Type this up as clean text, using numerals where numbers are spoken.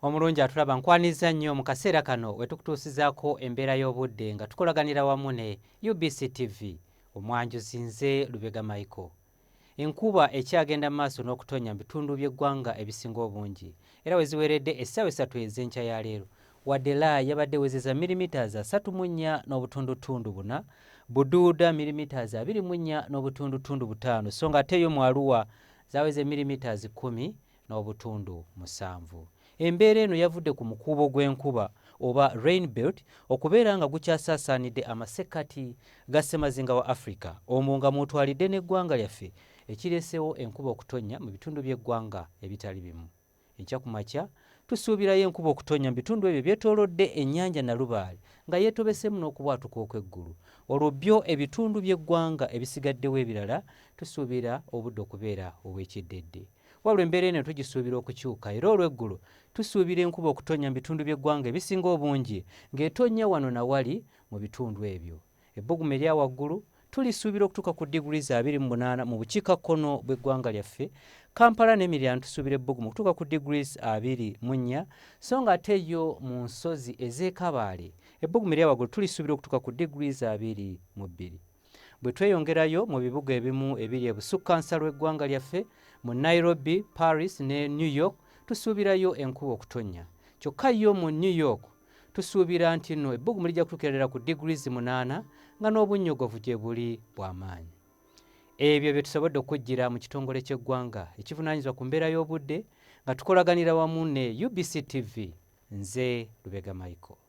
Omulungi atulaba nkwaniza nnyo mu kaseera kano we tukutuusizaako embeera y'obudde nga tukolaganira wamu ne UBC TV. Omwanjuzi nze Lubega Michael. Enkuba ekyagenda mu maaso n'okutonya mu bitundu by'eggwanga ebisinga obungi era we ziweredde essaawa 3 ez'enkya ya leero. Wadela yabadde wezeza milimitazi 3.4, Buduuda milimitazi 24.5, so nga ate yo mu Arua zaweze milimitazi 10.7. Embeera eno yavudde ku mukuubo gw'enkuba oba rain belt okubeera nga gukyasaasaanidde amasekkati ga Ssemazinga wa Africa, omwo nga mwotwalidde n'eggwanga lyaffe ekireesewo enkuba okutonya mu bitundu by'eggwanga ebitali bimu. Enkya ku makya tusuubirayo enkuba okutonya mu bitundu ebyo byetoolodde ennyanja Nalubaale nga yeetobesemu n'okubwatuka okw'eggulu. Olwo byo ebitundu by'eggwanga ebisigaddewo ebirala tusuubira obudde okubeera obw'ekiddedde. Wabula embeera eno tugisuubira okukyuka era olw'eggulu tusuubira enkuba okutonya mu bitundu by'eggwanga ebisinga obungi ng'etonnya wano na wali mu bitundu ebyo. Ebbugumu erya waggulu tulisuubira okutuuka ku degrees 28 mu bukiikakkono bw'eggwanga lyaffe. Kampala n'Emiryan tusuubira ebbugumu okutuuka ku degrees 24, so nga ate yo mu nsozi ez'e Kabaale ebbugumu erya waggulu tulisuubira okutuuka ku degrees 22. Bwe tweyongerayo mu bibuga ebimu ebiri ebusukkansa lw'eggwanga lyaffe mu Nairobi, Paris ne New York tusuubirayo enkuba okutonya. Kyokka yo mu New York tusuubira nti nno ebbugumu lijja kutuukirira ku degrees 8 nga n'obunnyogovu gye buli bw'amaanyi. Ebyo bye tusobodde okujjira mu kitongole ky'eggwanga ekivunaanyizibwa ku mbeera y'obudde nga tukolaganira wamu ne UBC TV. Nze Lubega Michael.